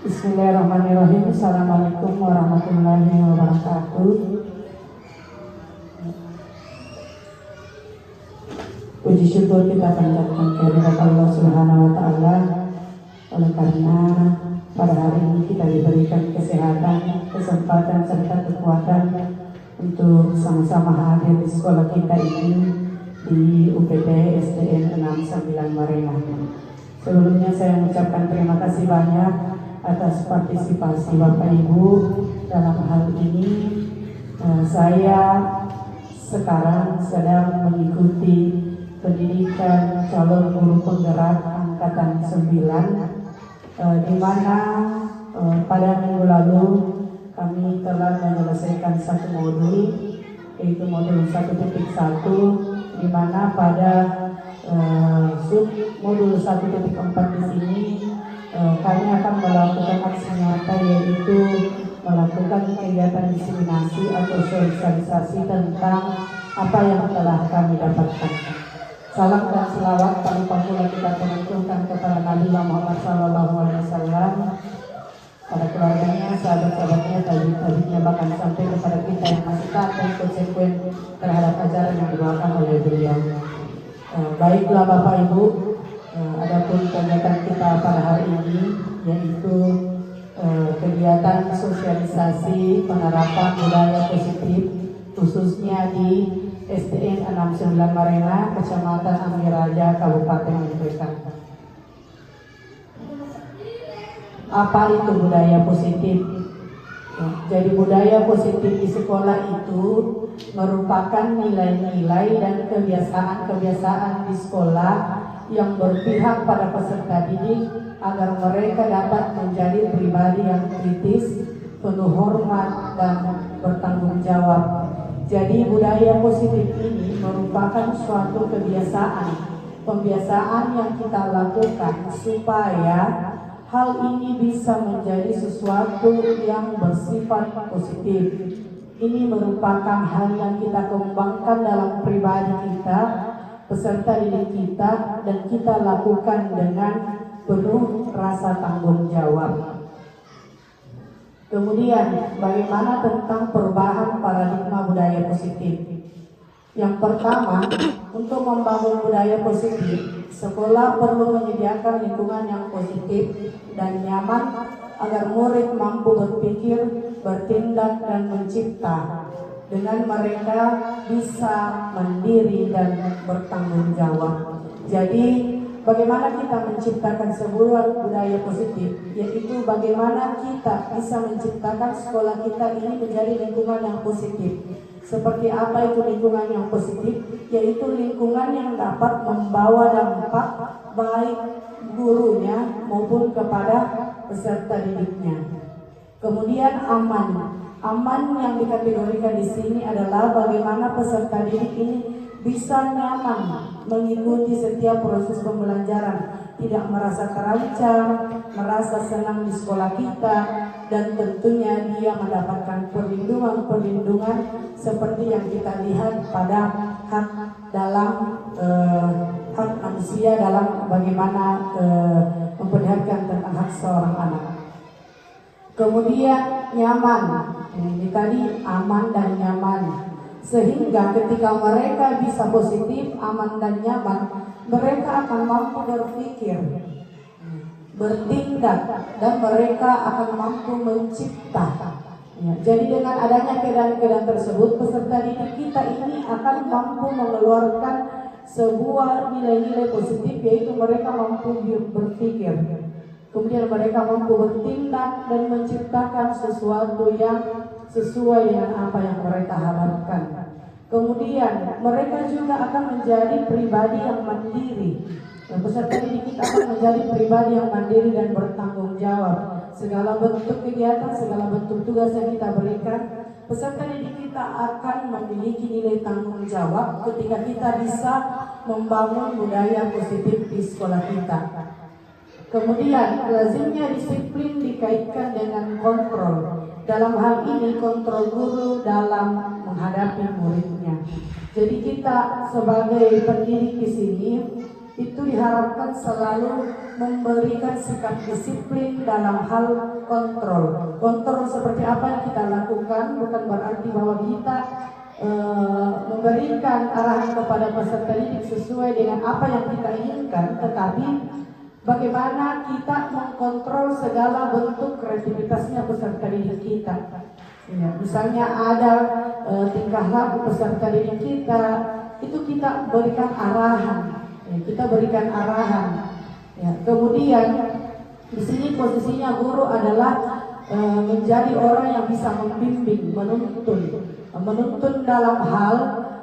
Bismillahirrahmanirrahim. Assalamualaikum warahmatullahi wabarakatuh. Puji syukur kita panjatkan kehadirat Allah Subhanahu wa Ta'ala, oleh karena pada hari ini kita diberikan kesehatan, kesempatan serta kekuatan untuk sama-sama hadir di sekolah kita ini di UPT SDN 69 Marengan. Sebelumnya saya mengucapkan terima kasih banyak atas partisipasi Bapak Ibu dalam hal ini. Saya sekarang sedang mengikuti pendidikan calon guru penggerak angkatan 9, di mana pada minggu lalu kami telah menyelesaikan satu modul, yaitu modul 1.1, di mana pada sub modul 1.4 di sini kami akan melakukan aksi nyata, yaitu melakukan kegiatan diseminasi atau sosialisasi tentang apa yang telah kami dapatkan. Salam dan selawat tak lupa pula kita penunjukkan kepada Nabi Muhammad SAW, pada keluarganya, sahabat-sahabatnya, tabi'in, bahkan sampai kepada kita yang masih taat dan konsekuen terhadap ajaran yang dibawakan oleh beliau. Baiklah Bapak Ibu, adapun kegiatan kita pada hari ini yaitu kegiatan sosialisasi penerapan budaya positif, khususnya di SDN 69 Marengan, Kecamatan Amiraja, Kabupaten Merdeka. Apa itu budaya positif? Jadi budaya positif di sekolah itu merupakan nilai-nilai dan kebiasaan-kebiasaan di sekolah yang berpihak pada peserta didik agar mereka dapat menjadi pribadi yang kritis, penuh hormat, dan bertanggung jawab. Jadi budaya positif ini merupakan suatu pembiasaan yang kita lakukan supaya hal ini bisa menjadi sesuatu yang bersifat positif. Ini merupakan hal yang kita kembangkan dalam pribadi kita, peserta didik kita, dan kita lakukan dengan penuh rasa tanggung jawab. Kemudian, bagaimana tentang perubahan paradigma budaya positif? Yang pertama, untuk membangun budaya positif, sekolah perlu menyediakan lingkungan yang positif dan nyaman agar murid mampu berpikir, bertindak, dan mencipta. Dengan mereka bisa mandiri dan bertanggung jawab. Jadi, bagaimana kita menciptakan sebuah budaya positif, yaitu bagaimana kita bisa menciptakan sekolah kita ini menjadi lingkungan yang positif. Seperti apa itu lingkungan yang positif? Yaitu lingkungan yang dapat membawa dampak baik gurunya maupun kepada peserta didiknya. Kemudian aman yang dikategorikan di sini adalah bagaimana peserta didik ini bisa nyaman mengikuti setiap proses pembelajaran, tidak merasa terancam, merasa senang di sekolah kita, dan tentunya dia mendapatkan perlindungan seperti yang kita lihat pada hak manusia dalam bagaimana memperlihatkan tentang hak seorang anak. Kemudian nyaman, ini tadi aman dan nyaman. Sehingga ketika mereka bisa positif, aman dan nyaman, mereka akan mampu berpikir, bertindak, dan mereka akan mampu mencipta. Jadi dengan adanya keadaan-keadaan tersebut, peserta didik kita ini akan mampu mengeluarkan sebuah nilai-nilai positif, yaitu mereka mampu berpikir. Kemudian mereka mampu bertindak dan menciptakan sesuatu yang sesuai dengan apa yang mereka harapkan. Kemudian mereka juga akan menjadi pribadi yang mandiri. Peserta didik kita akan menjadi pribadi yang mandiri dan bertanggung jawab. Segala bentuk kegiatan, segala bentuk tugas yang kita berikan, peserta didik kita akan memiliki nilai tanggung jawab ketika kita bisa membangun budaya positif di sekolah kita. Kemudian lazimnya disiplin dikaitkan dengan kontrol. Dalam hal ini kontrol guru dalam menghadapi muridnya. Jadi kita sebagai pendidik di sini itu diharapkan selalu memberikan sikap disiplin dalam hal kontrol. Kontrol seperti apa yang kita lakukan bukan berarti bahwa kita memberikan arahan kepada peserta didik sesuai dengan apa yang kita inginkan, tetapi bagaimana kita mengkontrol segala bentuk kreativitasnya peserta didik kita. Ya, misalnya ada tingkah laku peserta didik kita, itu kita berikan arahan. Ya, kita berikan arahan. Ya, kemudian di sini posisinya guru adalah menjadi orang yang bisa membimbing, menuntun dalam hal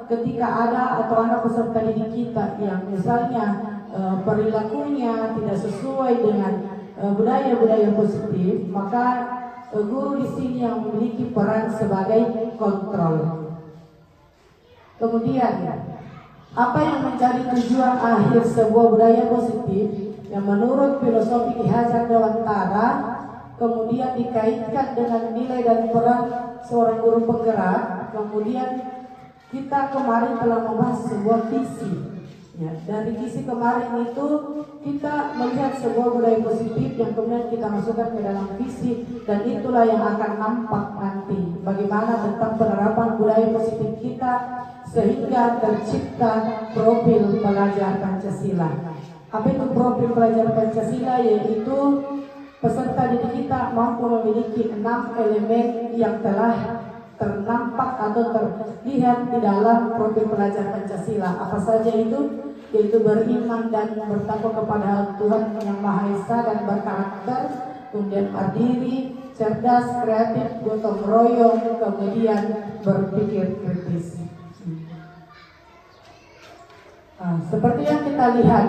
ketika ada atau anak peserta didik kita yang misalnya perilakunya tidak sesuai dengan budaya-budaya positif, maka guru di sini yang memiliki peran sebagai kontrol. Kemudian apa yang menjadi tujuan akhir sebuah budaya positif yang menurut filosofi Ki Hajar Dewantara kemudian dikaitkan dengan nilai dan peran seorang guru penggerak. Kemudian kita kemarin telah membahas sebuah visi. Ya, dari visi kemarin itu kita melihat sebuah budaya positif yang kemudian kita masukkan ke dalam visi, dan itulah yang akan nampak nanti bagaimana tentang penerapan budaya positif kita sehingga tercipta profil pelajar Pancasila. Apa itu profil pelajar Pancasila? Yaitu peserta didik kita mampu memiliki 6 elemen yang telah ternampak atau terlihat di dalam profil pelajar Pancasila. Apa saja itu? Yaitu beriman dan bertakwa kepada Tuhan Yang Maha Esa dan berkarakter, kemudian mandiri, cerdas, kreatif, gotong royong, kemudian berpikir kritis. Seperti yang kita lihat,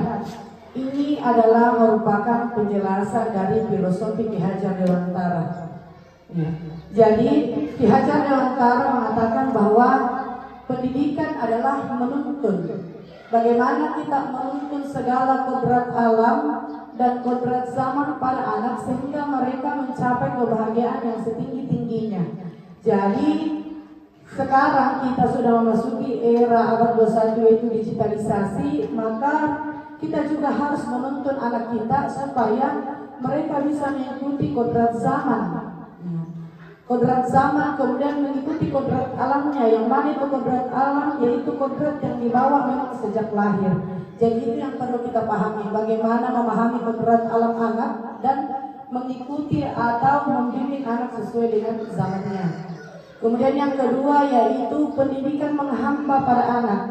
ini adalah merupakan penjelasan dari filosofi Ki Hajar Dewantara. Ya. Jadi Ki Hajar Dewantara mengatakan bahwa pendidikan adalah menuntun. Bagaimana kita menuntun segala kodrat alam dan kodrat zaman pada anak sehingga mereka mencapai kebahagiaan yang setinggi-tingginya. Jadi sekarang kita sudah memasuki era abad 21 yaitu digitalisasi, maka kita juga harus menuntun anak kita supaya mereka bisa mengikuti kodrat zaman. Kodrat zaman kemudian mengikuti kodrat alamnya. Yang mana itu kodrat alam? Yaitu kodrat yang dibawa memang sejak lahir. Jadi itu yang perlu kita pahami, bagaimana memahami kodrat alam anak dan mengikuti atau membimbing anak sesuai dengan zamannya. Kemudian yang kedua yaitu pendidikan menghamba pada anak.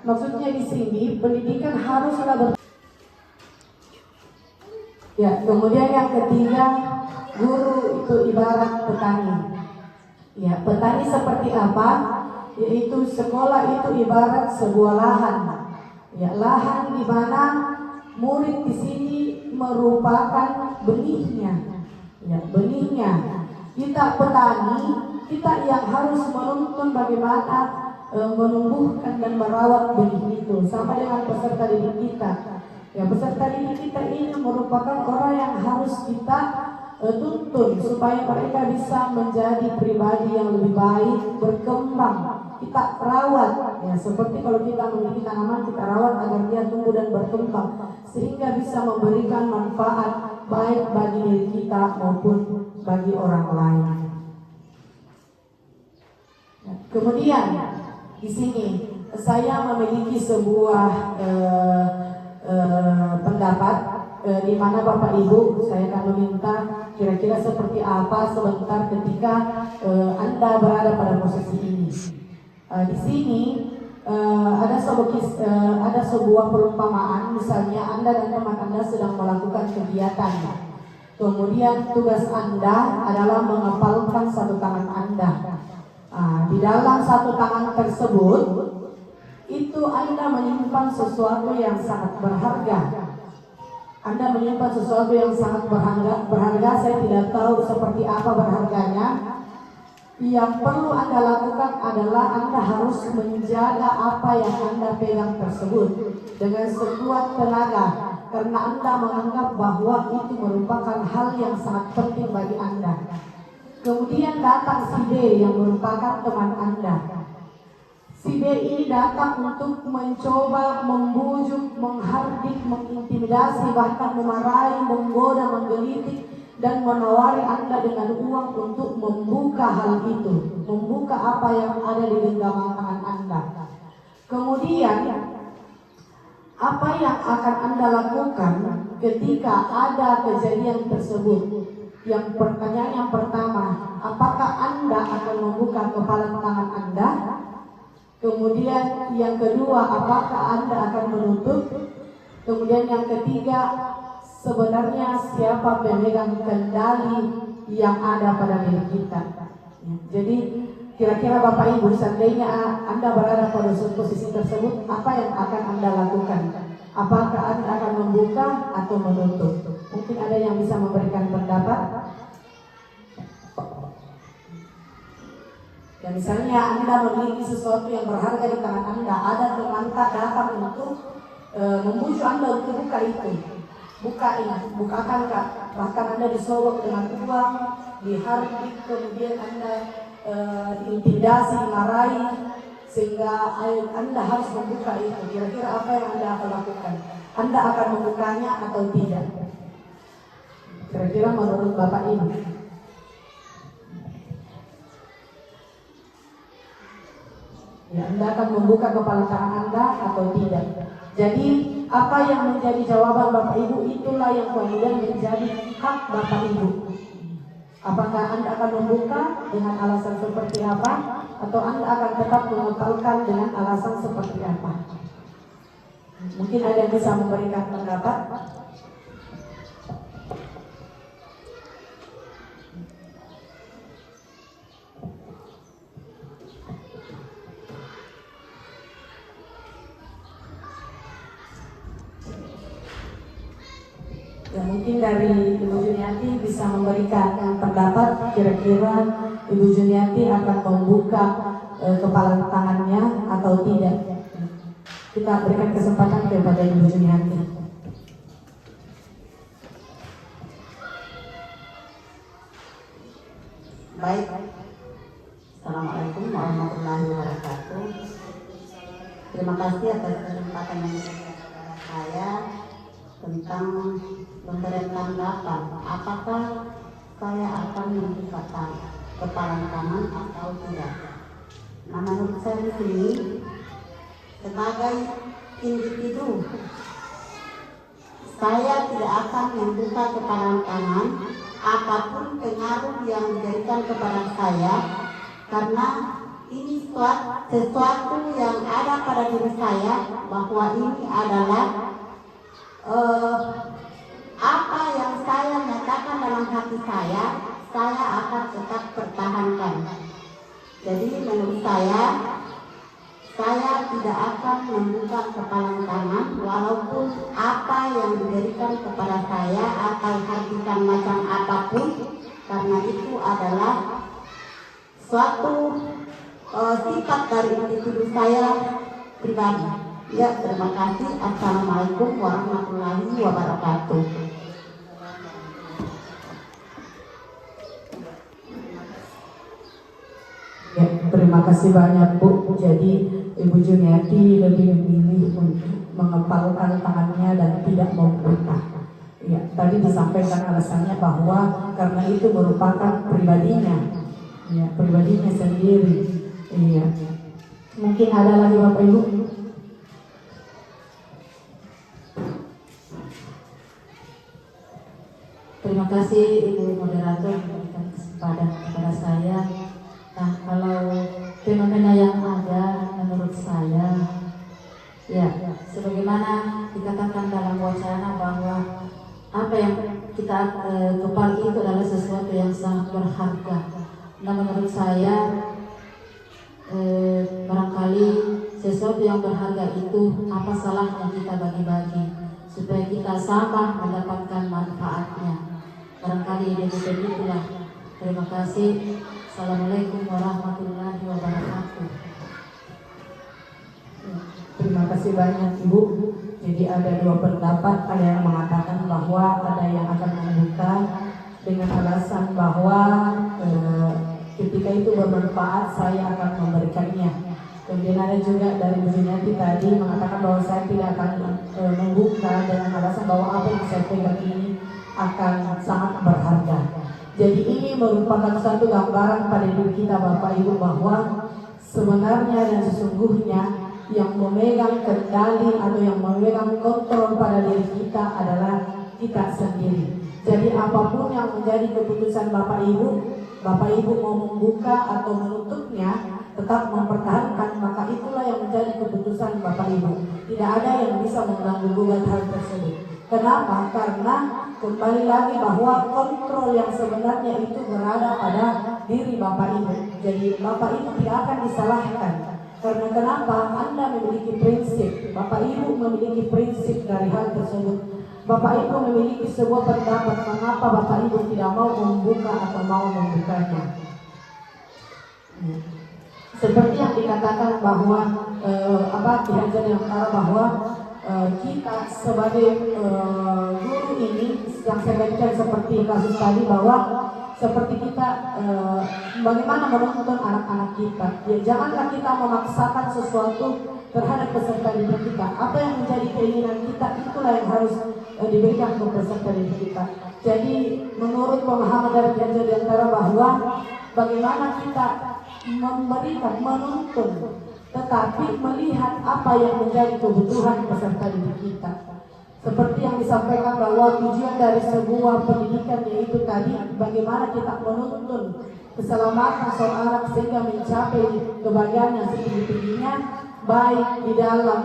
Maksudnya di sini pendidikan haruslah ya. Kemudian yang ketiga, guru itu ibarat petani. Ya, petani seperti apa? Yaitu sekolah itu ibarat sebuah lahan. Ya, lahan di mana murid di sini merupakan benihnya. Ya, benihnya. Kita petani, kita yang harus menuntun bagaimana menumbuhkan dan merawat benih itu, sama dengan peserta didik kita. Ya, peserta didik kita ini merupakan orang yang harus kita tuntun supaya mereka bisa menjadi pribadi yang lebih baik, berkembang. Kita rawat, ya seperti kalau kita memiliki tanaman, kita rawat agar dia tumbuh dan berkembang sehingga bisa memberikan manfaat baik bagi diri kita maupun bagi orang lain. Ya, kemudian di sini saya memiliki sebuah pendapat di mana Bapak Ibu saya akan meminta kira-kira seperti apa sebentar ketika Anda berada pada posisi ini. Di sini ada sebuah perumpamaan, misalnya Anda dan teman Anda sedang melakukan kegiatan. Kemudian tugas Anda adalah mengepalkan satu tangan Anda. Di dalam satu tangan tersebut itu Anda menyimpan sesuatu yang sangat berharga. Anda menyimpan sesuatu yang sangat berharga. Saya tidak tahu seperti apa berharganya. Yang perlu Anda lakukan adalah Anda harus menjaga apa yang Anda pegang tersebut dengan sekuat tenaga, karena Anda menganggap bahwa itu merupakan hal yang sangat penting bagi Anda. Kemudian datang si B yang merupakan teman Anda. si B ini datang untuk mencoba membujuk, menghardik, mengintimidasi, bahkan memarahi, menggoda, menggelitik, dan menawari Anda dengan uang untuk membuka hal itu, membuka apa yang ada di genggaman tangan Anda. Kemudian, apa yang akan Anda lakukan ketika ada kejadian tersebut? Pertanyaan yang pertama, apakah Anda akan membuka kepala tangan Anda? Kemudian yang kedua, apakah Anda akan menutup? Kemudian yang ketiga, sebenarnya siapa pemegang kendali yang ada pada diri kita? Jadi kira-kira Bapak Ibu, seandainya Anda berada pada posisi tersebut, apa yang akan Anda lakukan? Apakah Anda akan membuka atau menutup? Mungkin ada yang bisa memberikan pendapat. Ya, misalnya Anda memiliki sesuatu yang berharga di tangan Anda, ada teman datang untuk membujuk Anda untuk buka itu. Bukakan Kak. Bahkan Anda disogok dengan uang, dihardik, kemudian Anda intimidasi, marahi, sehingga Anda harus membuka itu. Kira-kira apa yang Anda akan lakukan? Anda akan membukanya atau tidak? Kira-kira menurut Bapak ini? Ya, Anda akan membuka kepala tangan Anda atau tidak? Jadi apa yang menjadi jawaban Bapak Ibu, itulah yang kemudian menjadi hak Bapak Ibu. Apakah Anda akan membuka dengan alasan seperti apa, atau Anda akan tetap mengepalkan dengan alasan seperti apa? Mungkin ada yang bisa memberikan pendapat. Ya, mungkin dari Ibu Juniati bisa memberikan pendapat, kira-kira Ibu Juniati akan membuka kepala tangannya atau tidak. Kita berikan kesempatan kepada Ibu Juniati. Baik, Assalamualaikum warahmatullahi wabarakatuh. Terima kasih atas kesempatan yang diberikan kepada saya tentang memberikan tanggapan apakah saya akan membuka kepala tangan atau tidak. Nah, menurut saya di sini sebagai individu, saya tidak akan membuka kepala tangan apapun pengaruh yang diberikan kepada saya, karena ini sesuatu yang ada pada diri saya, bahwa ini adalah apa yang saya nyatakan dalam hati saya akan tetap pertahankan. Jadi menurut saya tidak akan membuka kepala tangan walaupun apa yang diberikan kepada saya atau hardikan macam apapun, karena itu adalah suatu sifat dari individu saya pribadi. Ya, terima kasih. Assalamualaikum warahmatullahi wabarakatuh. Ya, terima kasih banyak Bu. Jadi Ibu Juniati lebih memilih untuk mengepalkan tangannya dan tidak membuka. Ya, tadi disampaikan alasannya bahwa karena itu merupakan pribadinya, ya, pribadinya sendiri. Iya. Mungkin ada lagi Bapak Ibu? Terima kasih Ibu Moderator memberikan kesempatan kepada saya. Nah, kalau fenomena yang ada menurut saya, ya, sebagaimana dikatakan dalam wacana bahwa apa yang kita kepal itu adalah sesuatu yang sangat berharga. Nah, menurut saya barangkali sesuatu yang berharga itu apa salahnya kita bagi-bagi supaya kita sama mendapatkan manfaatnya. Barangkali begitulah. Terima kasih. Assalamualaikum warahmatullahi wabarakatuh. Terima kasih banyak Ibu. Jadi ada dua pendapat, ada yang mengatakan bahwa ada yang akan membuka dengan alasan bahwa ketika itu bermanfaat saya akan memberikannya. Kemudian ada juga dari Bu Juniati tadi mengatakan bahwa saya tidak akan membuka dengan alasan bahwa apa yang saya pegang ini akan sangat berharga. Jadi ini merupakan satu gambaran pada diri kita Bapak Ibu bahwa sebenarnya dan sesungguhnya yang memegang kendali atau yang memegang kontrol pada diri kita adalah kita sendiri. Jadi apapun yang menjadi keputusan Bapak Ibu mau membuka atau menutupnya, tetap mempertahankan, maka itulah yang menjadi keputusan Bapak Ibu. Tidak ada yang bisa mengganggu-gugat hal tersebut. Kenapa? Karena kembali lagi bahwa kontrol yang sebenarnya itu berada pada diri Bapak Ibu. Jadi Bapak Ibu tidak akan disalahkan. Karena kenapa? Anda memiliki prinsip, Bapak Ibu memiliki prinsip dari hal tersebut. Bapak Ibu memiliki sebuah pendapat mengapa Bapak Ibu tidak mau membuka atau mau membukanya. Seperti yang dikatakan bahwa di Hajar yang Utara bahwa kita sebagai guru ini yang saya bacakan seperti kasus tadi bahwa seperti kita bagaimana menuntun anak-anak kita. Ya, janganlah kita memaksakan sesuatu terhadap peserta didik kita. Apa yang menjadi keinginan kita itulah yang harus diberikan ke peserta didik kita. Jadi menurut pemahaman dari Hajar yang Utara bahwa bagaimana kita memberikan, menuntun, tetapi melihat apa yang menjadi kebutuhan peserta didik kita. Seperti yang disampaikan bahwa tujuan dari sebuah pendidikan yaitu tadi bagaimana kita menuntun keselamatan seorang anak sehingga mencapai kebahagiaan yang setinggi-tingginya, baik di dalam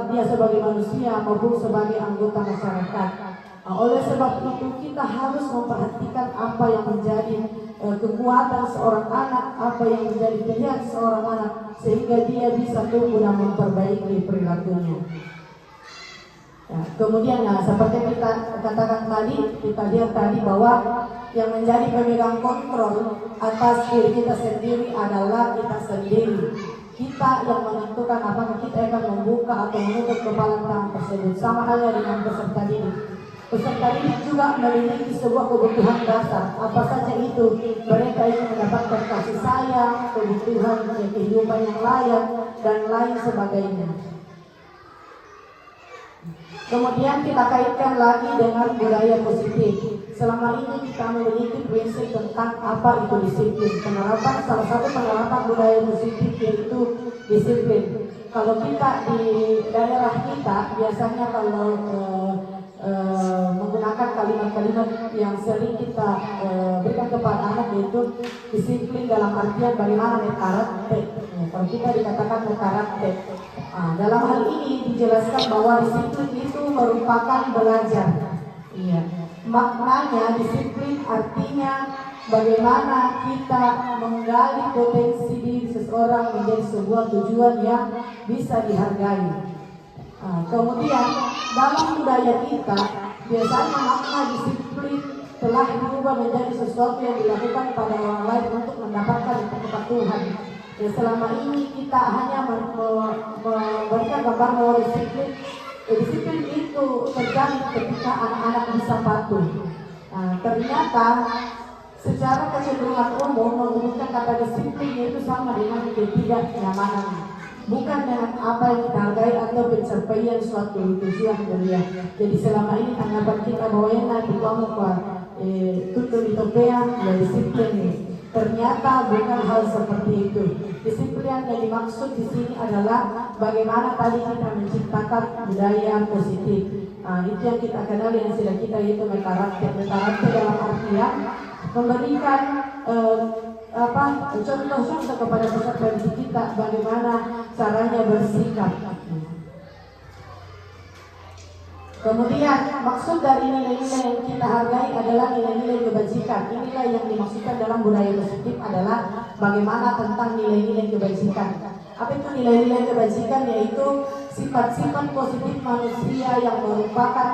dia sebagai manusia maupun sebagai anggota masyarakat. Oleh sebab itu kita harus memperhatikan apa yang menjadi kekuatan seorang anak, apa yang menjadi pilihan seorang anak, sehingga dia bisa tumbuh dan memperbaiki perilakunya. Ya, kemudian seperti kita katakan tadi, kita lihat tadi bahwa yang menjadi pemegang kontrol atas diri kita sendiri adalah kita sendiri. Kita yang menentukan apakah kita akan membuka atau menutup kepalan tersebut. Sama halnya dengan peserta didik. Peserta didik juga memiliki sebuah kebutuhan dasar. Apa saja itu? Mereka ingin mendapatkan kasih sayang, kebutuhan kehidupan yang layak, dan lain sebagainya. Kemudian kita kaitkan lagi dengan budaya positif. Selama ini kita memiliki prinsip tentang apa itu disiplin. Penerapan salah satu penerapan budaya positif yaitu disiplin. Kalau kita di daerah kita biasanya kalau menggunakan kalimat-kalimat yang sering kita berikan kepada anak yaitu disiplin dalam artian bagaimana mekarakter. Kalau kita dikatakan mekarakter, dalam hal ini dijelaskan bahwa disiplin itu merupakan belajar. Iya. Maknanya disiplin artinya bagaimana kita menggali potensi diri seseorang menjadi sebuah tujuan yang bisa dihargai. Kemudian dalam budaya kita biasanya makna disiplin telah berubah menjadi sesuatu yang dilakukan pada orang lain untuk mendapatkan kepatuhan. Ya, selama ini kita hanya memberikan gambar bahwa disiplin itu terjadi ketika anak-anak bisa patuh. Ternyata secara kecenderungan umum menggunakan kata disiplin itu sama dengan ketidaknyamanan. Bukan dengan apa yang kita hargai atau pencapaian suatu tujuan mulia. Jadi selama ini anggapan kita bahwa yang nanti kamu tutup itopea ya disiplin. Ternyata bukan hal seperti itu. Disiplin yang dimaksud di sini adalah bagaimana tadi kita menciptakan budaya positif. Itu yang kita kenal yang sudah kita yaitu mekarakter. Mekarakter dalam artian memberikan contoh-contoh kepada peserta didik kita bagaimana caranya bersikap. Kemudian maksud dari nilai-nilai yang kita hargai adalah nilai-nilai kebajikan. Inilah yang dimaksudkan dalam budaya positif adalah bagaimana tentang nilai-nilai kebajikan. Apa itu nilai-nilai kebajikan? Yaitu sifat-sifat positif manusia yang merupakan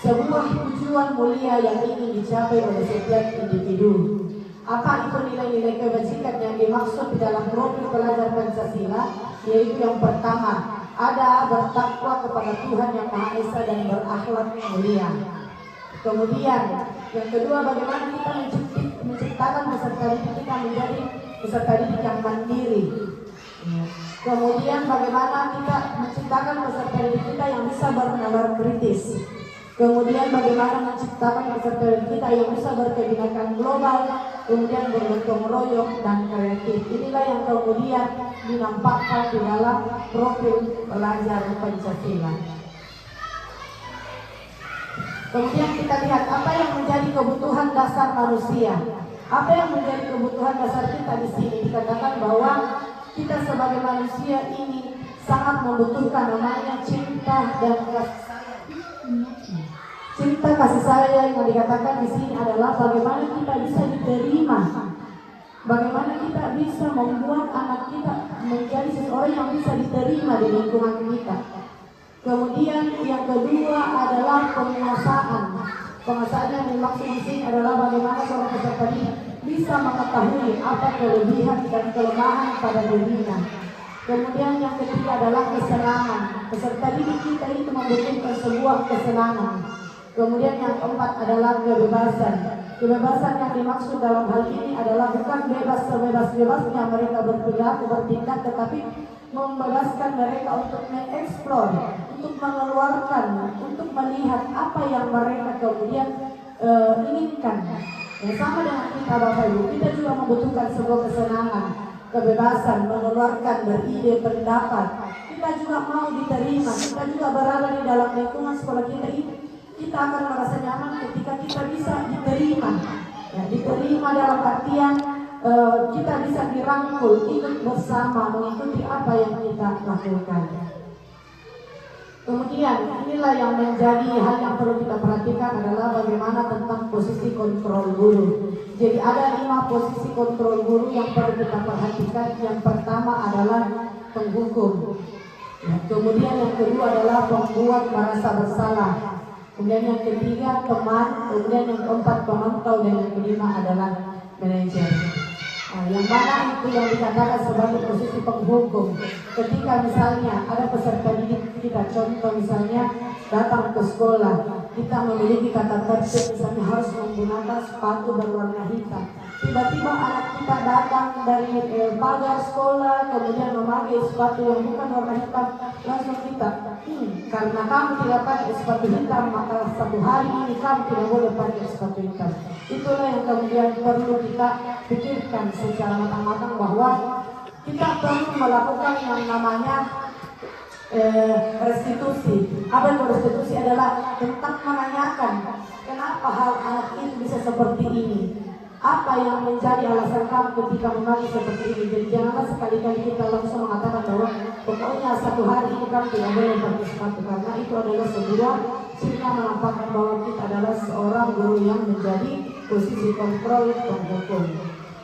sebuah tujuan mulia yang ingin dicapai oleh setiap individu. Apa itu nilai-nilai kebajikan yang dimaksud di dalam profil pelajar Pancasila? Yaitu yang pertama, ada bertakwa kepada Tuhan Yang Maha Esa dan berakhlak mulia. Kemudian yang kedua, bagaimana kita menciptakan peserta didik kita menjadi peserta didik yang mandiri. Ya. Kemudian bagaimana kita menciptakan peserta didik kita yang bisa bernalar kritis. Kemudian bagaimana menciptakan peserta didik kita yang bisa berkebinekaan global, kemudian bergotong royong dan kreatif. Inilah yang kemudian dinampakkan di dalam profil pelajar Pancasila. Kemudian kita lihat apa yang menjadi kebutuhan dasar manusia. Apa yang menjadi kebutuhan dasar kita di sini dikatakan bahwa kita sebagai manusia ini sangat membutuhkan namanya cinta dan kasih sayang. Cinta kasih sayang yang dikatakan di sini adalah bagaimana kita bisa diterima, bagaimana kita bisa membuat anak kita menjadi seseorang yang bisa diterima di lingkungan kita. Kemudian yang kedua adalah penguasaan. Penguasaan yang dimaksud di sini adalah bagaimana seorang peserta didik bisa mengetahui apa kelebihan dan kelemahan pada dirinya. Kemudian yang ketiga adalah kesenangan. Peserta didik kita itu membutuhkan sebuah kesenangan. Kemudian yang keempat adalah kebebasan. Kebebasan yang dimaksud dalam hal ini adalah bukan bebas sebebas-bebasnya mereka bertindak, tetapi membebaskan mereka untuk mengeksplor, untuk mengeluarkan, untuk melihat apa yang mereka kemudian inginkan. Ya, sama dengan kita Bapak Ibu, kita juga membutuhkan sebuah kesenangan, kebebasan, mengeluarkan beride, pendapat. Kita juga mau diterima, kita juga berada di dalam lingkungan sekolah kita ini. Kita akan merasa nyaman ketika kita bisa diterima. Ya, diterima dalam artian kita bisa dirangkul, ikut bersama, mengikuti apa yang kita lakukan. Kemudian inilah yang menjadi hal yang perlu kita perhatikan adalah bagaimana tentang posisi kontrol guru. Jadi ada 5 posisi kontrol guru yang perlu kita perhatikan. Yang pertama adalah penghukum. Ya, kemudian yang kedua adalah pembuat merasa bersalah. Kemudian yang ketiga teman. Kemudian yang keempat pemantau dan yang kelima adalah manajer. Yang mana itu yang dikatakan sebagai posisi penghukum. Ketika misalnya ada peserta didik kita, contoh misalnya datang ke sekolah, kita memiliki kata tertib, misalnya harus menggunakan sepatu berwarna hitam. Tiba-tiba anak kita datang dari pagar sekolah, kemudian memakai sepatu yang bukan warna hitam, langsung kita, karena kamu tidak pakai sepatu hitam, maka satu hari ini kamu tidak boleh pakai sepatu hitam. Itulah yang kemudian perlu kita pikirkan secara matang-matang bahwa kita perlu melakukan yang namanya restitusi. Apa itu restitusi? Adalah tentang menanyakan kenapa hal anak itu bisa seperti ini. Apa yang menjadi alasan kamu ketika memakai seperti ini? Jadi janganlah sekali-kali kita langsung mengatakan bahwa pokoknya satu hari ini kamu tidak boleh pakai sepatu, karena itu adalah sebuah cerita menampakkan bahwa kita adalah seorang guru yang menjadi posisi kontrol penghukum.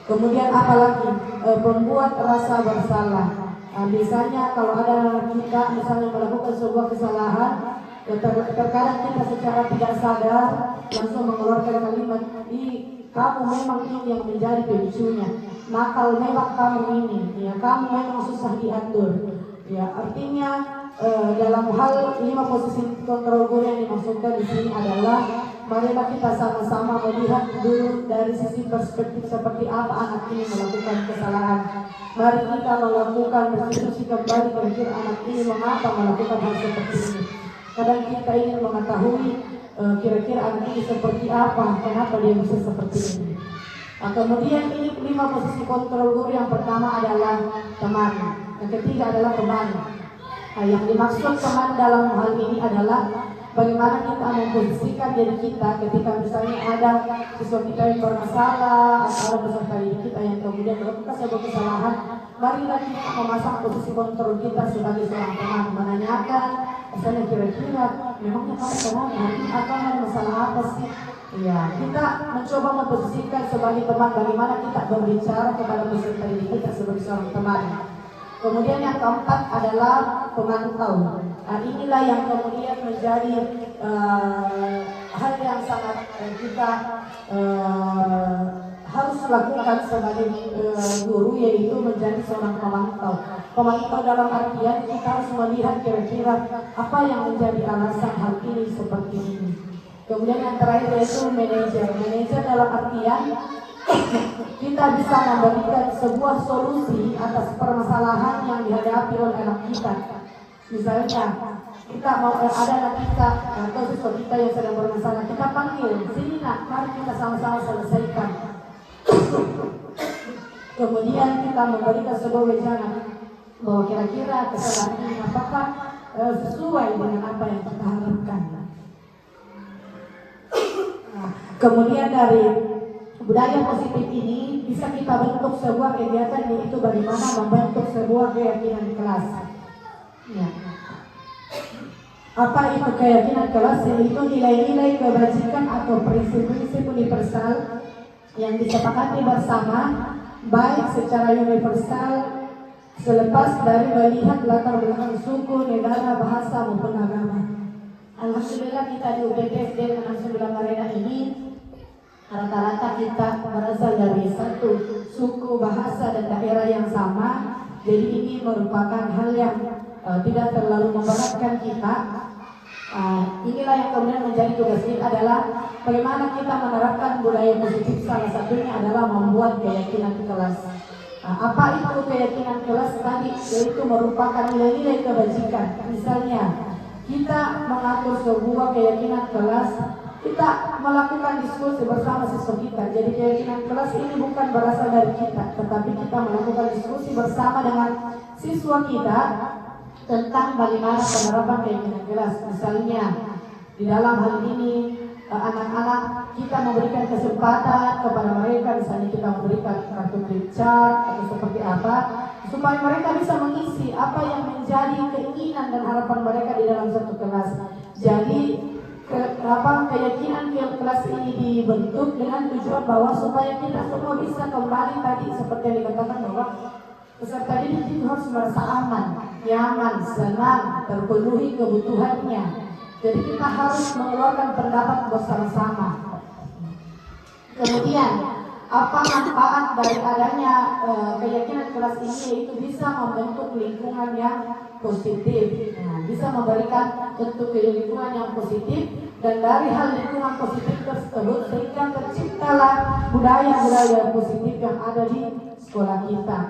Kemudian apalagi pembuat rasa bersalah. Biasanya kalau ada kita misalnya melakukan sebuah kesalahan, terkadang kita secara tidak sadar langsung mengeluarkan kalimat, kamu memang ini yang menjadi pemicunya, nakal memang kamu ini, ya kamu memang susah diatur. Ya artinya dalam hal 5 posisi kontrol guru yang dimaksudkan di sini adalah marilah kita sama-sama melihat dulu dari sisi perspektif seperti apa anak ini melakukan kesalahan. Mari kita melakukan restitusi kembali kira-kira anak ini mengapa melakukan hal seperti ini. Kadang kita ingin mengetahui kira-kira anak ini seperti apa, kenapa dia bisa seperti ini. Kemudian ini 5 posisi kontrol guru. Yang pertama adalah teman, yang ketiga adalah teman. Yang dimaksud teman dalam hal ini adalah bagaimana kita memposisikan diri kita ketika misalnya ada siswa kita yang bermasalah atau ada peserta didik kita yang kemudian melakukan sebuah kesalahan. Marilah kita memasang posisi kontrol kita sebagai seorang teman, menanyakan misalnya kira-kira memangnya kamu kenapa atau ada masalah apa sih? Ya, kita mencoba memposisikan sebagai teman, bagaimana kita berbicara kepada peserta didik kita sebagai seorang teman. Kemudian yang keempat adalah pemantau. Inilah yang kemudian menjadi hal yang sangat kita harus lakukan sebagai guru, yaitu menjadi seorang pemantau. Pemantau dalam artian kita harus melihat kira-kira apa yang menjadi alasan hal ini seperti ini. Kemudian yang terakhir yaitu manajer. Manajer dalam artian kita bisa memberikan sebuah solusi atas permasalahan yang dihadapi oleh anak kita. Misalnya kita mau ada anak kita atau siswa kita yang sedang bermasalah, kita panggil, sini nak, mari kita sama-sama selesaikan. Kemudian kita memberikan sebuah wejangan bahwa kira-kira kesalahan ini apakah sesuai dengan apa yang kita harapkan. Kemudian dari budaya positif ini bisa kita bentuk sebuah kegiatan, yaitu bagaimana membentuk sebuah keyakinan kelas. Ya. Apa itu keyakinan kelas? Yaitu nilai-nilai kebajikan atau prinsip-prinsip universal yang disepakati bersama, baik secara universal selepas dari melihat latar belakang suku, negara, bahasa maupun agama. Alhamdulillah kita di UPTSD Negeri Mareda ini rata-rata kita berasal dari satu suku, bahasa, dan daerah yang sama. Jadi ini merupakan hal yang tidak terlalu memberatkan kita. Inilah yang kemudian menjadi tugas kita adalah bagaimana kita menerapkan budaya positif. Salah satunya adalah membuat keyakinan kelas. Apa itu keyakinan kelas tadi? Yaitu merupakan nilai-nilai kebajikan. Misalnya kita mengatur sebuah keyakinan kelas, kita melakukan diskusi bersama siswa kita. Jadi keyakinan kelas ini bukan berasal dari kita, tetapi kita melakukan diskusi bersama dengan siswa kita tentang bagaimana penerapan keyakinan kelas. Misalnya di dalam hal ini anak-anak kita memberikan kesempatan kepada mereka, misalnya kita memberikan kartu chart atau seperti apa, supaya mereka bisa mengisi apa yang menjadi keinginan dan harapan mereka di dalam satu kelas. Jadi keyakinan kelas ini dibentuk dengan tujuan bahwa supaya kita semua bisa kembali tadi seperti yang dikatakan bahwa peserta didik itu harus merasa aman, nyaman, senang, terpenuhi kebutuhannya. Jadi kita harus mengeluarkan pendapat bersama-sama. Kemudian apa manfaat dari adanya keyakinan kelas ini? Yaitu bisa membentuk lingkungan yang positif, bisa memberikan bentuk lingkungan yang positif, dan dari hal lingkungan positif tersebut sehingga terciptalah budaya-budaya positif yang ada di sekolah kita.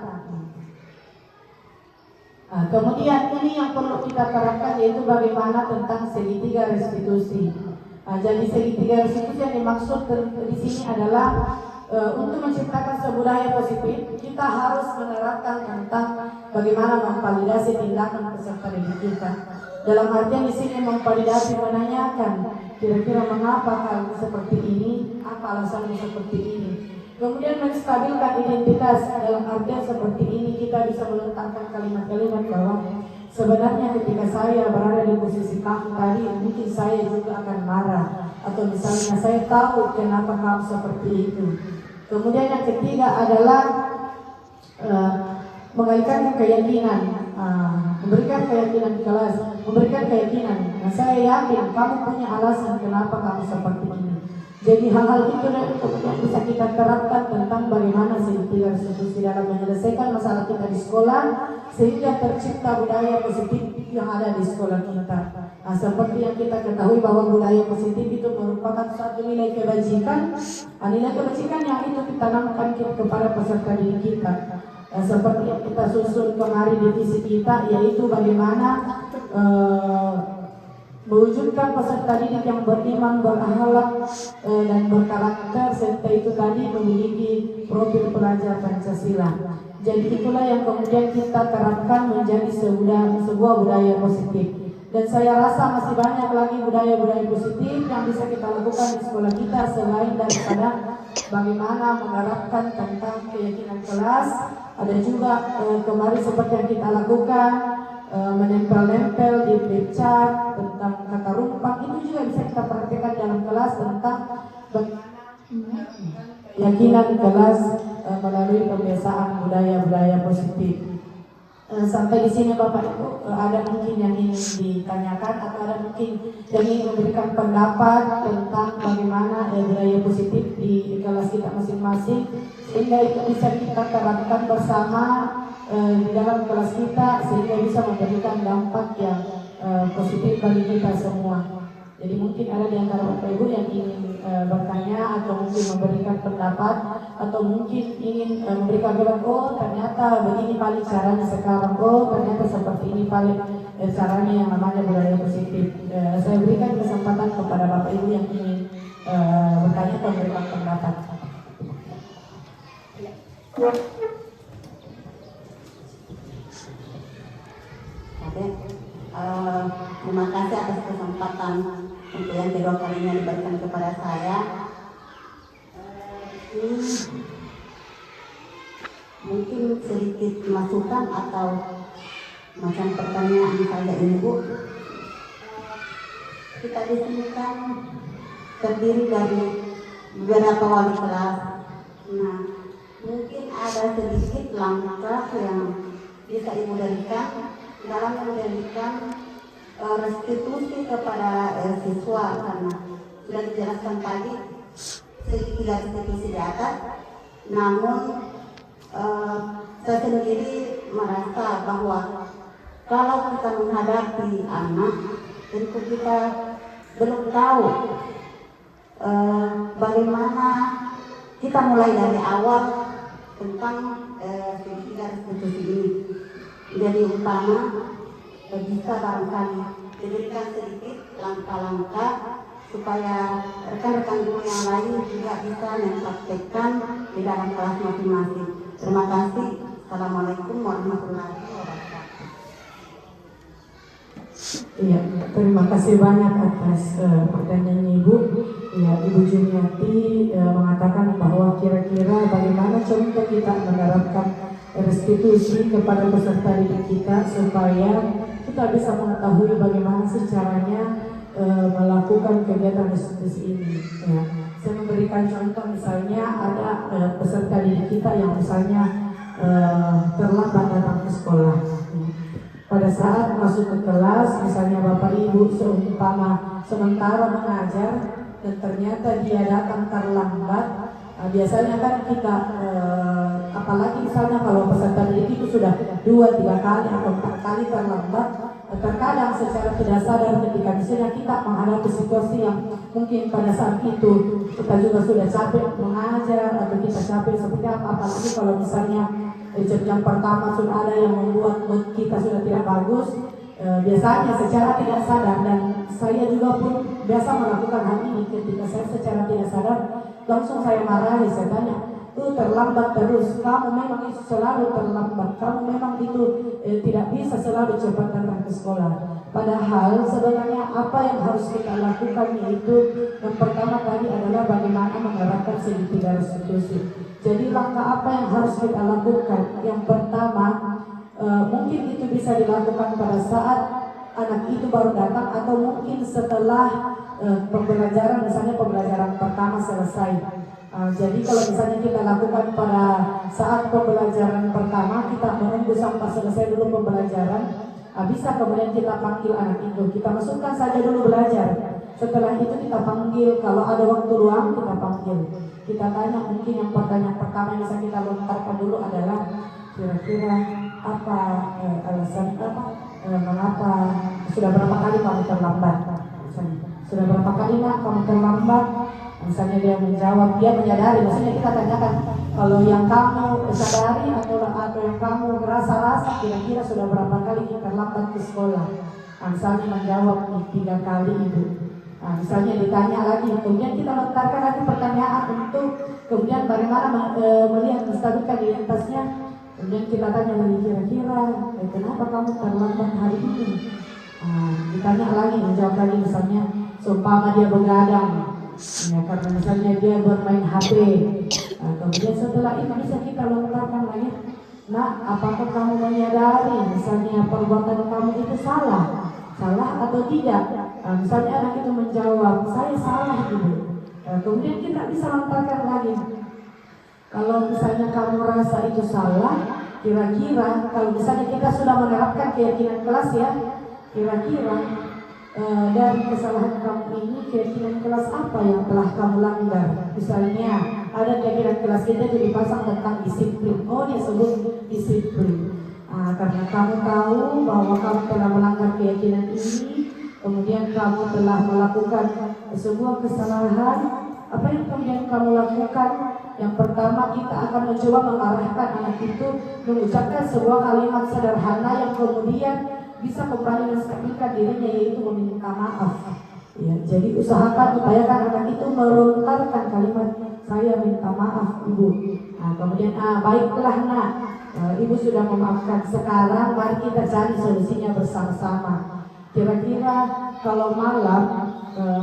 Kemudian ini yang perlu kita terapkan, yaitu bagaimana tentang segitiga restitusi. Jadi segitiga restitusi yang dimaksud di sini adalah untuk menciptakan sebuah budaya positif, kita harus menerapkan tentang bagaimana memvalidasi tindakan peserta didik kita. Dalam artian di sini memvalidasi, menanyakan kira-kira mengapa hal seperti ini, apa alasannya seperti ini. Kemudian menstabilkan identitas, dalam artian seperti ini kita bisa meletakkan kalimat-kalimat bahwa sebenarnya ketika saya berada di posisi kamu tadi, mungkin saya juga akan marah, atau misalnya saya tahu kenapa kamu seperti itu. Kemudian yang ketiga adalah mengalihkan keyakinan, memberikan keyakinan kelas, memberikan keyakinan. Nah, saya yakin kamu punya alasan kenapa kamu seperti ini. Jadi hal-hal itu yang bisa kita terapkan tentang bagaimana segitiga restitusi dalam menyelesaikan masalah kita di sekolah, sehingga tercipta budaya positif yang ada di sekolah kita. Nah, seperti yang kita ketahui bahwa budaya positif itu merupakan suatu nilai kebajikan, nilai kebajikan yang itu ditanamkan kepada peserta didik kita. Seperti yang kita susun kemarin di visi kita, yaitu bagaimana mewujudkan peserta didik yang beriman, berakhlak, dan berkarakter, serta itu tadi memiliki profil pelajar Pancasila. Jadi itulah yang kemudian kita terapkan menjadi sebuah budaya positif. Dan saya rasa masih banyak lagi budaya-budaya positif yang bisa kita lakukan di sekolah kita selain daripada bagaimana menerapkan tentang keyakinan kelas. Ada juga kemarin seperti yang kita lakukan, menempel-nempel di flipchart tentang kata rumpang. Itu juga bisa kita praktikkan dalam kelas tentang bagaimana keyakinan kelas melalui pembiasaan budaya-budaya positif. Sampai di sini Bapak Ibu, ada mungkin yang ingin ditanyakan atau ada mungkin yang ingin memberikan pendapat tentang bagaimana budaya positif di kelas kita masing-masing, sehingga itu bisa kita terapkan bersama di dalam kelas kita, sehingga bisa memberikan dampak yang positif bagi kita semua. Jadi mungkin ada di antara Bapak Ibu yang ingin bertanya atau mungkin memberikan pendapat atau mungkin ingin memberikan jawaban, oh ternyata begini paling caranya sekarang, oh ternyata seperti ini paling caranya yang namanya budaya positif. Saya berikan kesempatan kepada Bapak Ibu yang ingin bertanya atau memberikan pendapat. Terima kasih atas kesempatan untuk yang kedua kalinya diberikan kepada saya. Mungkin sedikit masukan atau macam pertanyaan saja ini Bu. Kita di sini kan terdiri dari beberapa wali kelas. Nah, mungkin ada sedikit langkah yang bisa Ibu berikan dalam memberikan restitusi kepada siswa, karena sudah dijelaskan tadi sedikit restitusi di atas. Namun saya sendiri merasa bahwa kalau kita menghadapi anak, tentu kita belum tahu bagaimana kita mulai dari awal tentang sedikit restitusi ini. Jadi umpama bisa barangkali diberikan sedikit langkah-langkah supaya rekan-rekan guru yang lain juga bisa mempraktekkan di dalam kelas masing-masing. Terima kasih. Assalamualaikum warahmatullahi wabarakatuh. Iya, terima kasih banyak atas pertanyaannya Ibu. Ya, Ibu Juniati mengatakan bahwa kira-kira bagaimana contoh kita menerapkan restitusi kepada peserta didik kita supaya kita bisa mengetahui bagaimana sih caranya melakukan kegiatan restitusi ini. Ya, saya memberikan contoh, misalnya ada peserta didik kita yang misalnya terlambat datang ke sekolah. Pada saat masuk ke kelas, misalnya Bapak Ibu seumpama sementara mengajar dan ternyata dia datang terlambat, biasanya kan kita apalagi misalnya kalau peserta didik itu sudah 2-3 kali atau 4 kali terlambat, terkadang secara tidak sadar ketika misalnya kita menghadapi situasi yang mungkin pada saat itu kita juga sudah capek mengajar atau kita capek seperti apa, apalagi kalau misalnya jam pertama sudah ada yang membuat mood kita sudah tidak bagus, biasanya secara tidak sadar, dan saya juga pun biasa melakukan hal ini ketika saya secara tidak sadar langsung saya marahi, saya tanya, terlambat terus, kamu memang itu selalu terlambat, kamu memang itu tidak bisa selalu cepat datang ke sekolah. Padahal sebenarnya apa yang harus kita lakukan yaitu yang pertama tadi adalah bagaimana menerapkan segitiga restitusi. Jadi langkah apa yang harus kita lakukan? Yang pertama, mungkin itu bisa dilakukan pada saat anak itu baru datang atau mungkin setelah pembelajaran, misalnya pembelajaran pertama selesai. Jadi kalau misalnya kita lakukan pada saat pembelajaran pertama, kita menunggu sampai selesai dulu pembelajaran, bisa kemudian kita panggil anak itu, kita masukkan saja dulu belajar. Setelah itu kita panggil, kalau ada waktu luang kita panggil. Kita tanya, mungkin yang pertanyaan pertama yang bisa kita lontarkan dulu adalah kira-kira apa alasan mengapa sudah berapa kali kamu terlambat? Sudah berapa kali nak kamu terlambat? Misalnya dia menjawab, dia menyadari, maksudnya kita tanyakan kalau yang kamu sadari atau yang kamu rasa kira-kira sudah berapa kali kita terlambat ke sekolah. Misalnya menjawab 3 kali Ibu. Misalnya ditanya lagi, kemudian kita lontarkan lagi pertanyaan untuk kemudian bagaimana melihat stabilitasnya. Kemudian kita tanya lagi, kira-kira kenapa kamu terlambat hari ini? Ditanya lagi, menjawab lagi, misalnya seumpama dia begadang, ya karena misalnya dia bermain HP. Kemudian setelah itu bisa kita lontarkan lagi, nah apakah kamu menyadari misalnya perbuatan kamu itu salah atau tidak? Misalnya anak itu menjawab, saya salah Ibu. Kemudian kita bisa lontarkan lagi, kalau misalnya kamu rasa itu salah, kira-kira kalau misalnya kita sudah menerapkan keyakinan kelas ya, kira-kira dari kesalahan kamu ini keyakinan kelas apa yang telah kamu langgar? Misalnya ada keyakinan kelas kita jadi pasang tentang disiplin, dia sebut disiplin. Karena kamu tahu bahwa kamu telah melanggar keyakinan ini, kemudian kamu telah melakukan sebuah kesalahan, apa yang kemudian kamu lakukan? Yang pertama, kita akan mencoba mengarahkan anak itu mengucapkan sebuah kalimat sederhana yang kemudian bisa kembali menstabilkan dirinya, yaitu meminta maaf. Ya, jadi usahakan, upayakan anak itu melontarkan kalimat, saya minta maaf ibu. Nah, kemudian baiklah nak, ibu sudah memaafkan. Sekarang mari kita cari solusinya bersama-sama. Kira-kira kalau malam,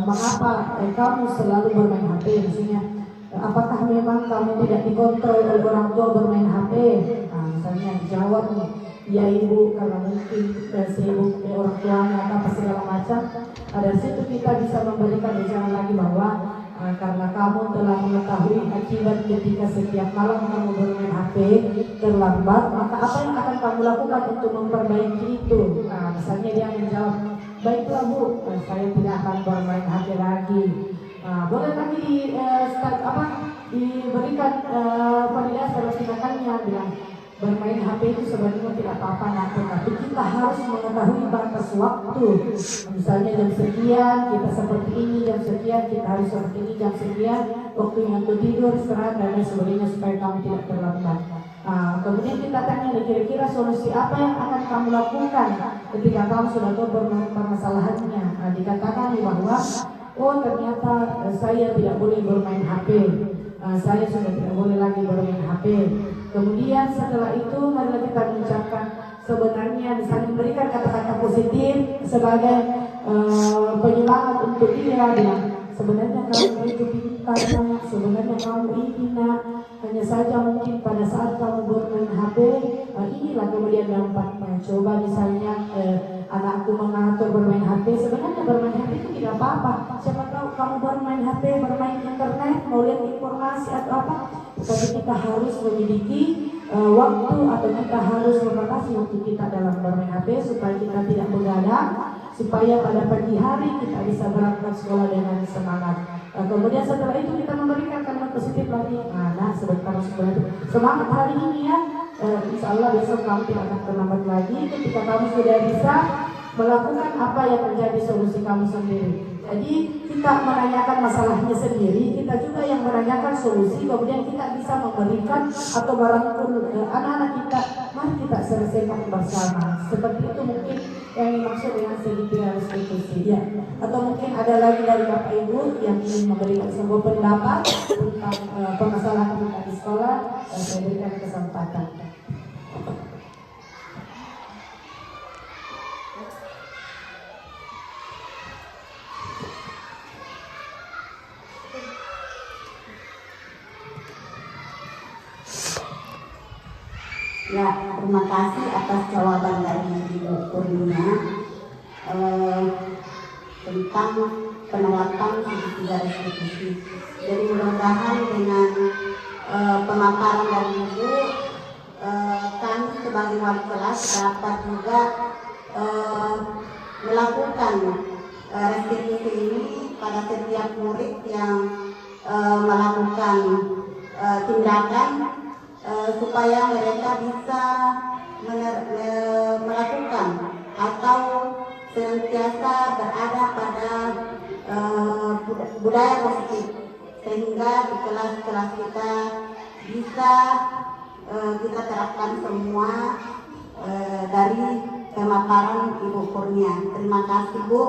mengapa kamu selalu bermain HP? Misalnya, apakah memang kamu tidak dikontrol oleh orang tua bermain HP? Nah, misalnya dijawab nih, ya ibu, karena mungkin sibuk orang tuanya apa segala macam. Dari situ kita bisa memberikan ucapan lagi bahwa karena kamu telah mengetahui akibat ketika setiap malam kamu bermain HP terlambat, maka apa yang akan kamu lakukan untuk memperbaiki itu? Nah, misalnya dia menjawab, baiklah bu, saya tidak akan bermain HP lagi. Boleh lagi diberikan penilaian terhadap tindakannya, bilang bermain HP itu sebenarnya tidak apa-apa nak, tapi kita harus mengetahui batas waktu. Misalnya jam sekian kita seperti ini, jam sekian kita harus seperti ini, jam sekian waktunya untuk tidur, istirahat dan lain sebagainya supaya kamu tidak terlambat. Kemudian kita tanya, kira-kira solusi apa yang akan kamu lakukan ketika kamu sudah tahu permasalahannya. Dikatakan bahwa oh ternyata saya tidak boleh bermain HP, saya sudah tidak boleh lagi bermain HP. Kemudian setelah itu marilah kita mengucapkan sebenarnya bisa memberikan kata-kata positif sebagai penyemangat untuk dia. Sebenarnya kamu itu pintar nak, sebenarnya kamu ini nak, hanya saja mungkin pada saat kamu bermain HP, inilah kemudian dampaknya. Coba misalnya anakku mengatur bermain HP, sebenarnya bermain HP itu tidak apa-apa. Siapa tahu kamu bermain HP, bermain internet, mau lihat informasi atau apa, tapi kita harus memiliki waktu atau kita harus membatasi waktu kita dalam bermain HP supaya kita tidak begadang, supaya pada pagi hari kita bisa berangkat sekolah dengan semangat. Kemudian setelah itu kita memberikan kalimat positif lagi. Nah, semangat hari ini ya. Insya Allah besok kamu tidak akan terlambat lagi ketika kamu sudah bisa melakukan apa yang menjadi solusi kamu sendiri. Jadi kita menanyakan masalahnya sendiri, kita juga yang menanyakan solusi, kemudian kita bisa memberikan atau barangkali anak-anak kita, mari kita selesaikan bersama. Seperti itu mungkin yang dimaksud dengan segitiga restitusi ya. Atau mungkin ada lagi dari Bapak Ibu yang ingin memberikan sebuah pendapat tentang permasalahan kita di sekolah, saya berikan kesempatan. Ya, terima kasih atas jawaban dari Ibu Kurnia tentang penerapan segitiga restitusi. Jadi mudah-mudahan dengan pemaparan dari Ibu, kami sebagai wali kelas dapat juga melakukan restitusi ini pada setiap murid yang melakukan tindakan supaya mereka bisa melakukan atau senantiasa berada pada budaya positif, sehingga di kelas-kelas kita bisa kita terapkan semua dari pemaparan Ibu Kurnia. Terima kasih Bu.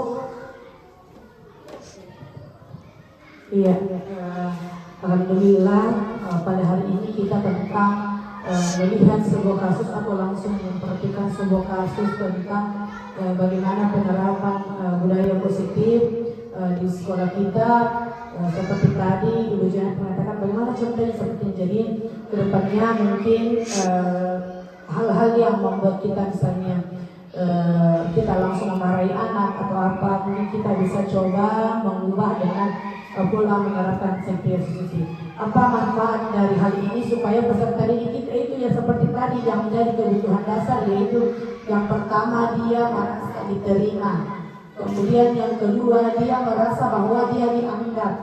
Iya, alhamdulillah pada hari ini kita tentang melihat sebuah kasus atau langsung memperhatikan sebuah kasus tentang bagaimana penerapan budaya positif di sekolah kita. Seperti tadi Ibu Janet mengatakan bagaimana contohnya seperti jadi kedepannya mungkin hal-hal yang membuat kita misalnya kita langsung memarahi anak atau apa, mungkin kita bisa coba mengubah dengan pola menerapkan restitusi. Apa manfaat dari hal ini supaya peserta didik kita itu ya seperti tadi yang menjadi kebutuhan dasar, yaitu yang pertama dia merasa diterima, kemudian yang kedua dia merasa bahwa dia dianggap,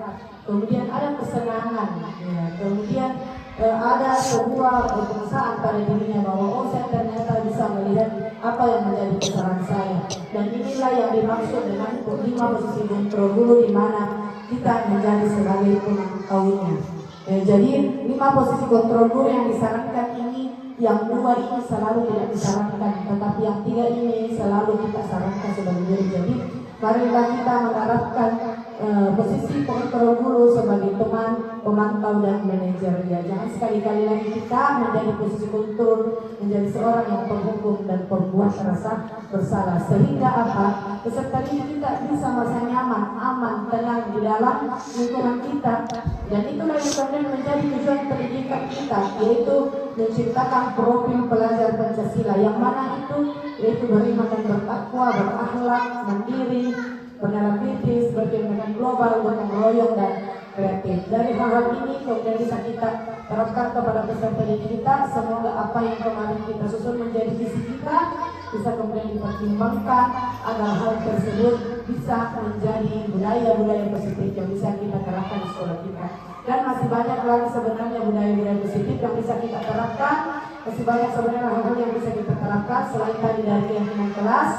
kemudian ada kesenangan, ya. Kemudian ada sebuah perusahaan pada dirinya bahwa oh saya ternyata bisa melihat apa yang menjadi kesalahan saya, dan inilah yang dimaksud dengan 5 posisi kontrol dulu di mana kita menjadi sebagai pemantaunya. Jadi 5 posisi kontrol guru yang disarankan ini, yang 2 ini selalu tidak disarankan, tetapi yang 3 ini selalu kita sarankan sebagai guru. Jadi marilah kita menerapkan posisi kontrol guru sebagai teman, pemantau dan manajer. Ya, jangan sekali-kali lagi kita menjadi posisi kontrol, menjadi seorang yang penghukum dan pembuat rasa bersalah, sehingga apa? Peserta ini kita bisa merasa nyaman, aman, tenang di dalam lingkungan kita, dan itulah yang kemudian menjadi tujuan pendidikan kita, yaitu menciptakan profil pelajar Pancasila yang mana itu yaitu beriman dan bertakwa, berakhlak, mandiri, bernalar kritis, berpemikiran global, gotong royong dan kreatif. Dari hal-hal ini kemudian bisa kita terapkan kepada peserta didik kita. Semoga apa yang kemarin kita susun menjadi visi kita bisa kemudian dipertimbangkan agar hal tersebut bisa menjadi budaya-budaya positif yang bisa kita terapkan di sekolah kita. Dan masih banyak lagi sebenarnya budaya-budaya positif yang bisa kita terapkan. Masih banyak sebenarnya hal-hal yang bisa kita terapkan selain tadi dari keyakinan kelas.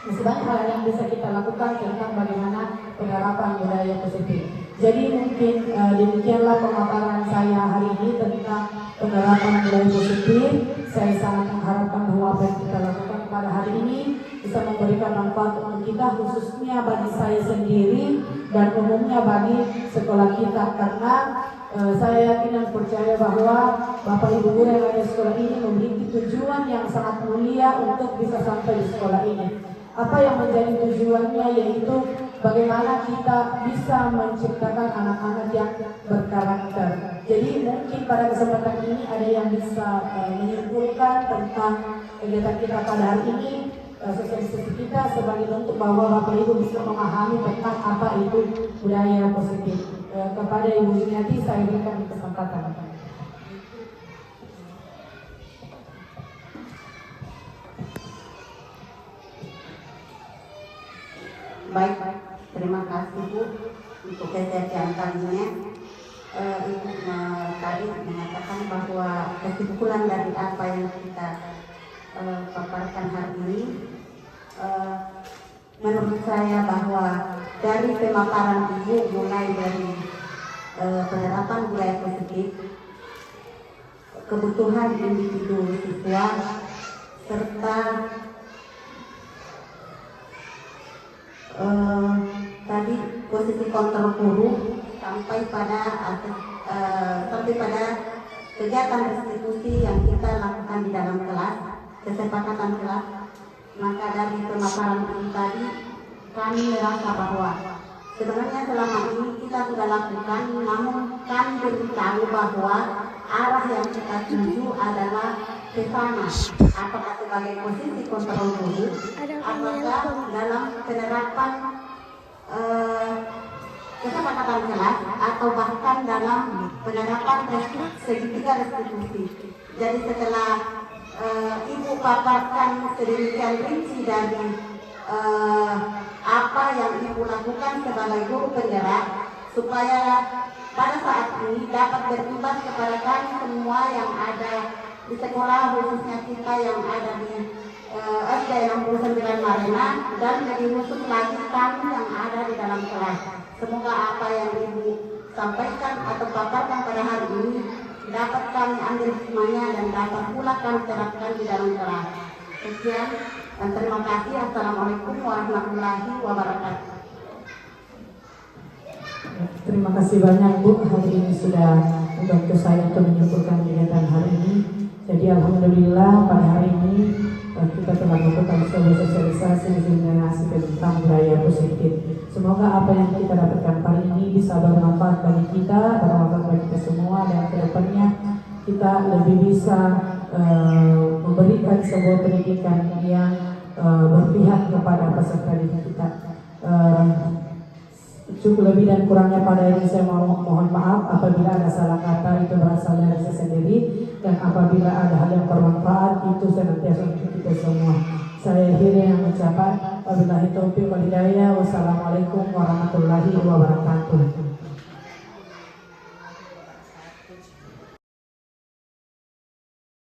Masih banyak hal yang bisa kita lakukan tentang bagaimana penerapan budaya positif. Jadi mungkin demikianlah pemaparan saya hari ini tentang penerapan budaya positif. Saya sangat mengharapkan bahwa apa yang kita lakukan pada hari ini bisa memberikan manfaat untuk kita, khususnya bagi saya sendiri dan umumnya bagi sekolah kita, karena saya yakin dan percaya bahwa Bapak Ibu guru yang ada di sekolah ini memiliki tujuan yang sangat mulia untuk bisa sampai di sekolah ini. Apa yang menjadi tujuannya, yaitu bagaimana kita bisa menciptakan anak-anak yang berkarakter. Jadi mungkin pada kesempatan ini ada yang bisa menyimpulkan tentang kegiatan kita pada hari ini, sosialisasi kita sebagai bentuk bahwa Bapak Ibu bisa memahami tentang apa itu budaya positif. Kepada Ibu Juniati saya berikan kesempatan. Baik, terima kasih Bu untuk kesehatan kalinya. Ibu tadi mengatakan bahwa kesimpulan dari apa yang kita paparkan hari ini, menurut saya bahwa dari pemaparan Ibu mulai dari penerapan budaya positif, kebutuhan individu siswa, serta tadi posisi kontrol guru sampai pada kegiatan restitusi yang kita lakukan di dalam kelas, kesepakatan kelas. Maka dari pemaparan ini tadi kami merasa bahwa sebenarnya selama ini kita sudah lakukan, namun kami beritahu bahwa arah yang kita tuju adalah ke sana, apakah sebagai posisi kontrol guru, apakah dalam penerapan kesepakatan kelas, atau bahkan dalam penerapan segitiga restitusi. Jadi setelah Ibu paparkan sedemikian rinci dari apa yang Ibu lakukan sebagai guru penggerak, supaya pada saat ini dapat berimbas kepada kami semua yang ada di sekolah, khususnya kita yang ada di SD 69 Marena, dan lebih khusus lagi kami yang ada di dalam kelas. Semoga apa yang Ibu sampaikan atau paparkan pada hari ini dapat kami ambil hikmahnya dan dapat pula kami terapkan di dalam kelas. Sekian dan terima kasih. Assalamualaikum warahmatullahi wabarakatuh. Terima kasih banyak Bu, hari ini sudah membantu saya untuk menyimpulkan kegiatan hari ini. Jadi alhamdulillah pada hari ini kita telah melakukan sebuah sosialisasi diseminasi tentang budaya positif. Semoga apa yang kita dapatkan hari ini bisa bermanfaat bagi kita, bermanfaat bagi kita semua, dan kedepannya kita lebih bisa memberikan sebuah pendidikan yang berpihak kepada peserta didik kita. Cukup lebih dan kurangnya pada ini saya mohon maaf apabila ada salah kata, itu berasal dari saya sendiri, dan apabila ada hal yang bermanfaat itu senantiasa untuk kita semua. Saya akhiri yang mengucapkan wabillahi taufiq wal hidayah. Wassalamualaikum warahmatullahi wabarakatuh.